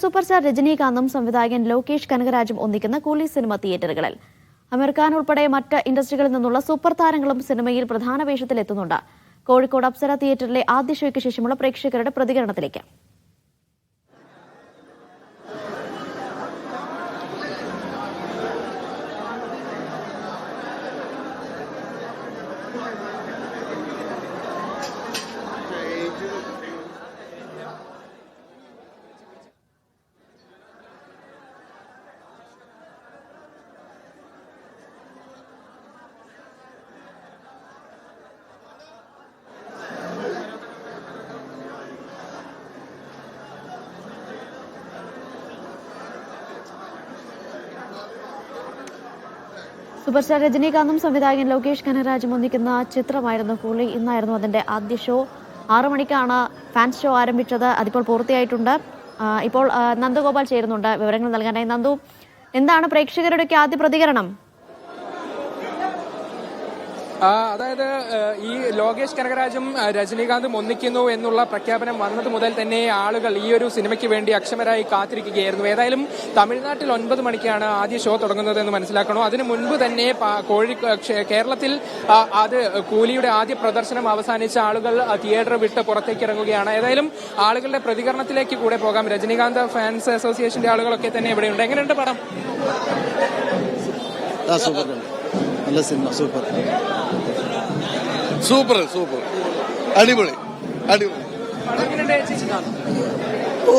Super star രജനീകാന്തും സംവിധായകൻ ലോകേഷ് കനകരാജും ഒന്നിക്കുന്ന കൂലി സിനിമ തിയേറ്ററുകളിൽ. അമീർ ഖാൻ ഉൾപ്പെടെ മറ്റ് ഇൻഡസ്ട്രികളിൽ നിന്നുള്ള സൂപ്പർ താരങ്ങളും സിനിമയിൽ പ്രധാന വേഷത്തിലെത്തുന്നുണ്ട്. കോഴിക്കോട് അപ്സര തിയേറ്ററിലെ ആദ്യ ഷോയ്ക്ക് ശേഷമുള്ള പ്രേക്ഷകരുടെ പ്രതികരണത്തിലേക്ക്. സൂപ്പർ സ്റ്റാർ രജനീകാന്തും സംവിധായകൻ ലോകേഷ് കനകരാജും ഒന്നിക്കുന്ന ചിത്രമായിരുന്നു കൂലി. ഇന്നായിരുന്നു അതിന്റെ ആദ്യ ഷോ. 6 മണിക്കാണ് ഫാൻസ് ഷോ ആരംഭിച്ചത്. അതിപ്പോൾ പൂർത്തിയായിട്ടുണ്ട്. ഇപ്പോൾ നന്ദഗോപാൽ ചേരുന്നുണ്ട് വിവരങ്ങൾ നൽകാനായി. നന്ദു, എന്താണ് പ്രേക്ഷകരുടെയൊക്കെ ആദ്യ പ്രതികരണം? അതായത് ഈ ലോകേഷ് കനകരാജും രജനീകാന്തും ഒന്നിക്കുന്നു എന്നുള്ള പ്രഖ്യാപനം വന്നത് മുതൽ തന്നെ ആളുകൾ ഈ ഒരു സിനിമയ്ക്ക് വേണ്ടി അക്ഷമരായി കാത്തിരിക്കുകയായിരുന്നു. ഏതായാലും തമിഴ്നാട്ടിൽ 9 മണിക്കാണ് ആദ്യ ഷോ തുടങ്ങുന്നത് എന്ന് മനസ്സിലാക്കണോ. അതിനു മുൻപ് തന്നെ കേരളത്തിൽ അത് കൂലിയുടെ ആദ്യ പ്രദർശനം അവസാനിച്ച ആളുകൾ തിയേറ്റർ വിട്ട് പുറത്തേക്ക് ഇറങ്ങുകയാണ്. ഏതായാലും ആളുകളുടെ പ്രതികരണത്തിലേക്ക് കൂടെ പോകാം. രജനീകാന്ത് ഫാൻസ് അസോസിയേഷന്റെ ആളുകളൊക്കെ തന്നെ ഇവിടെയുണ്ട്. എങ്ങനെയുണ്ട് പടം? നല്ല സിനിമ, സൂപ്പർ സൂപ്പർ സൂപ്പർ അടിപൊളി അടിപൊളി.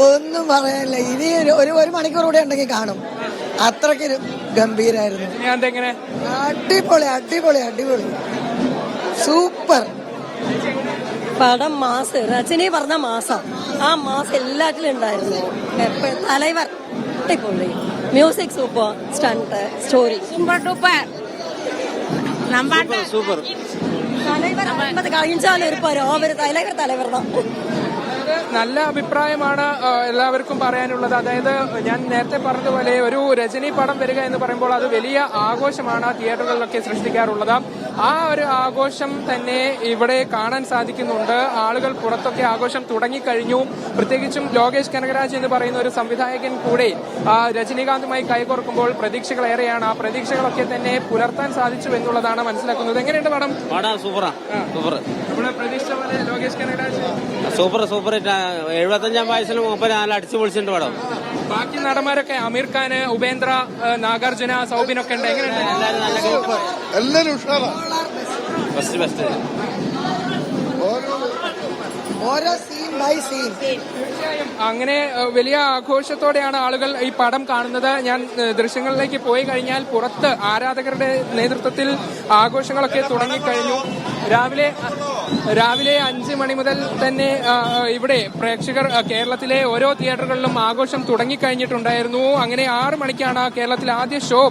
ഒന്നും പറയാനില്ല. ഇനി ഒരു മണിക്കൂർ കൂടെ ഉണ്ടെങ്കിൽ കാണും. അത്രയ്ക്ക് ഗംഭീരായിരുന്നു. അടിപൊളി അടിപൊളി അടിപൊളി സൂപ്പർ പടം. മാസ് രജനി പറഞ്ഞ മാസം, ആ മാസം എല്ലാറ്റിലും ഉണ്ടായിരുന്നു. തലൈവർ അടിപൊളി, music super, stunt, story super. Thalaivar 50 കഴിഞ്ഞാലും ഒരു പരോവര് തലൈവർ தான். നല്ല അഭിപ്രായമാണ് എല്ലാവർക്കും പറയാനുള്ളത്. അതായത് ഞാൻ നേരത്തെ പറഞ്ഞതുപോലെ ഒരു രജനി പടം വരിക എന്ന് പറയുമ്പോൾ അത് വലിയ ആഘോഷമാണ് തിയേറ്ററുകളിലൊക്കെ സൃഷ്ടിക്കാറുള്ളത്. ആ ഒരു ആഘോഷം തന്നെ ഇവിടെ കാണാൻ സാധിക്കുന്നുണ്ട്. ആളുകൾ പുറത്തൊക്കെ ആഘോഷം തുടങ്ങിക്കഴിഞ്ഞു. പ്രത്യേകിച്ചും ലോകേഷ് കനകരാജ് എന്ന് പറയുന്ന ഒരു സംവിധായകൻ കൂടെ രജനീകാന്തുമായി കൈകോർക്കുമ്പോൾ പ്രതീക്ഷകൾ ഏറെയാണ്. ആ പ്രതീക്ഷകളൊക്കെ തന്നെ പുലർത്താൻ സാധിച്ചു എന്നുള്ളതാണ് മനസ്സിലാക്കുന്നത്. എങ്ങനെയുണ്ട് പടം? Super super. നമ്മുടെ പ്രതീക്ഷ പോലെ ലോകേഷ് കനകരാജ് സൂപ്പർ സൂപ്പർ. 75-ാം വയസ്സിൽ നല്ല അടിച്ചു പൊളിച്ചിട്ടുണ്ട് പടം. ബാക്കി നടന്മാരൊക്കെ അമീർ ഖാൻ, ഉപേന്ദ്ര, നാഗാർജുന, സൗബിനൊക്കെ ഉണ്ട്. എങ്ങനെയുണ്ട്? എല്ലാവരും ബെസ്റ്റ് ബെസ്റ്റ്. ഓരോ സീൻ ബൈ സീൻ. തീർച്ചയായും അങ്ങനെ വലിയ ആഘോഷത്തോടെയാണ് ആളുകൾ ഈ പടം കാണുന്നത്. ഞാൻ ദൃശ്യങ്ങളിലേക്ക് പോയി കഴിഞ്ഞാൽ പുറത്ത് ആരാധകരുടെ നേതൃത്വത്തിൽ ആഘോഷങ്ങളൊക്കെ തുടങ്ങിക്കഴിഞ്ഞു. രാവിലെ 5 മണി മുതൽ തന്നെ ഇവിടെ പ്രേക്ഷകർ കേരളത്തിലെ ഓരോ തിയേറ്ററുകളിലും ആഘോഷം തുടങ്ങിക്കഴിഞ്ഞിട്ടുണ്ടായിരുന്നു. അങ്ങനെ 6 മണിക്കാണ് കേരളത്തിൽ ആദ്യ ഷോ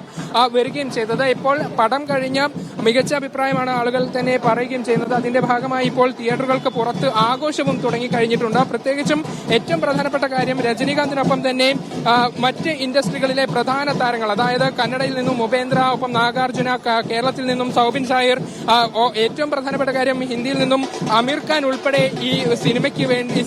വരികയും ചെയ്തത്. ഇപ്പോൾ പടം കഴിഞ്ഞ മികച്ച അഭിപ്രായമാണ് ആളുകൾ തന്നെ പറയുകയും ചെയ്യുന്നത്. അതിന്റെ ഭാഗമായി ഇപ്പോൾ തിയേറ്ററുകൾക്ക് പുറത്ത് ആഘോഷവും തുടങ്ങിക്കഴിഞ്ഞിട്ടുണ്ട്. പ്രത്യേകിച്ചും ഏറ്റവും പ്രധാനപ്പെട്ട കാര്യം, രജനീകാന്തിനൊപ്പം തന്നെ മറ്റ് ഇൻഡസ്ട്രികളിലെ പ്രധാന താരങ്ങൾ, അതായത് കന്നഡയിൽ നിന്നും ഉപേന്ദ്ര, ഒപ്പം നാഗാർജുന, കേരളത്തിൽ നിന്നും സൗബിൻ ഷാഹിർ, ഏറ്റവും പ്രധാനപ്പെട്ട കാര്യം ഹിന്ദിയിൽ നിന്നും അമീർ ഖാൻ ഉൾപ്പെടെ ഈ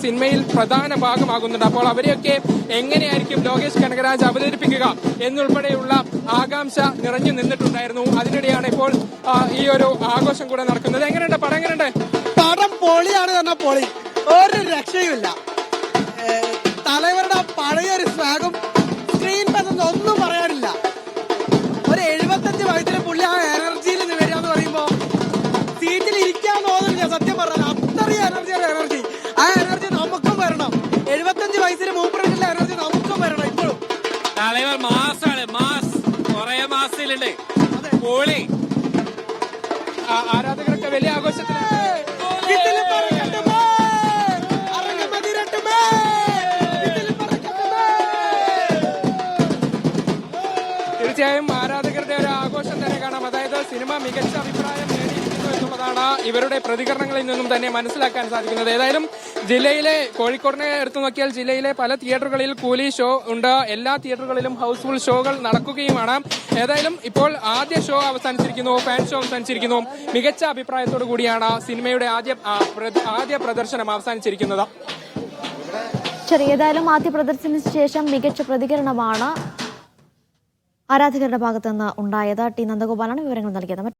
സിനിമയിൽ പ്രധാന ഭാഗമാകുന്നുണ്ട്. അപ്പോൾ അവരെയൊക്കെ എങ്ങനെയായിരിക്കും ലോകേഷ് കനകരാജ് അവതരിപ്പിക്കുക എന്നുൾപ്പെടെയുള്ള ആകാംക്ഷ നിറഞ്ഞു നിന്നിട്ടുണ്ടായിരുന്നു. അതിനിടെയാണ് ഇപ്പോൾ ഈ ഒരു ആഘോഷം കൂടെ നടക്കുന്നത്. എങ്ങനെയുണ്ട് പടം? എങ്ങനെയുണ്ട് പടം? പൊളിയാണ് തന്നെ പൊളി, ഒരു രക്ഷയുമില്ല. തലവരുടെ പഴയൊരു സ്വാഗം സ്ക്രീൻ ഒന്നും പറയാനില്ല. ഒരു 75 വയസ്സിലെ പുള്ളി ആ എനർജിയിൽ നിന്ന് വരിക എന്ന് പറയുമ്പോ സീറ്റിൽ ഇരിക്കാൻ തോന്നില്ല. സത്യം പറഞ്ഞാൽ അത്രയും എനർജി. ആ എനർജി നമുക്കും വരണം. 75 വയസ്സിന് മൂപ്പറിട്ടുള്ള എനർജി നമുക്കും വരണം. ഇപ്പോഴും തലവർ മാസാണ്, മാസ് കൊറേ മാസത്തിലുണ്ട്. പൊളി. ആരാധകരൊക്കെ വലിയ ആഘോഷത്തിലാണ്. തീർച്ചയായും ആരാധകരുടെ ഒരു ആഘോഷം തന്നെ കാണാം. അതായത് സിനിമ മികച്ച അഭിപ്രായം നേടിയിരിക്കുന്നു എന്നുള്ളതാണ് ഇവരുടെ പ്രതികരണങ്ങളിൽ നിന്നും തന്നെ മനസ്സിലാക്കാൻ സാധിക്കുന്നത്. ഏതായാലും ജില്ലയിലെ കോഴിക്കോടിനെ എടുത്തു നോക്കിയാൽ ജില്ലയിലെ പല തിയേറ്ററുകളിൽ കൂലി ഷോ ഉണ്ട്. എല്ലാ തിയേറ്ററുകളിലും ഹൗസ്ഫുൾ ഷോകൾ നടക്കുകയുമാണ്. ഏതായാലും ഇപ്പോൾ ആദ്യ ഷോ അവസാനിച്ചിരിക്കുന്നു, ഫാൻ ഷോ അവസാനിച്ചിരിക്കുന്നു. മികച്ച അഭിപ്രായത്തോടു കൂടിയാണ് സിനിമയുടെ ആദ്യ പ്രദർശനം അവസാനിച്ചിരിക്കുന്നത്. ഏതായാലും ആദ്യ പ്രദർശനത്തിന് ശേഷം മികച്ച പ്രതികരണമാണ് ആരാധകരുടെ ഭാഗത്തുനിന്ന് ഉണ്ടായത്. ടി നന്ദഗോപാലാണ് വിവരങ്ങൾ നൽകിയത്.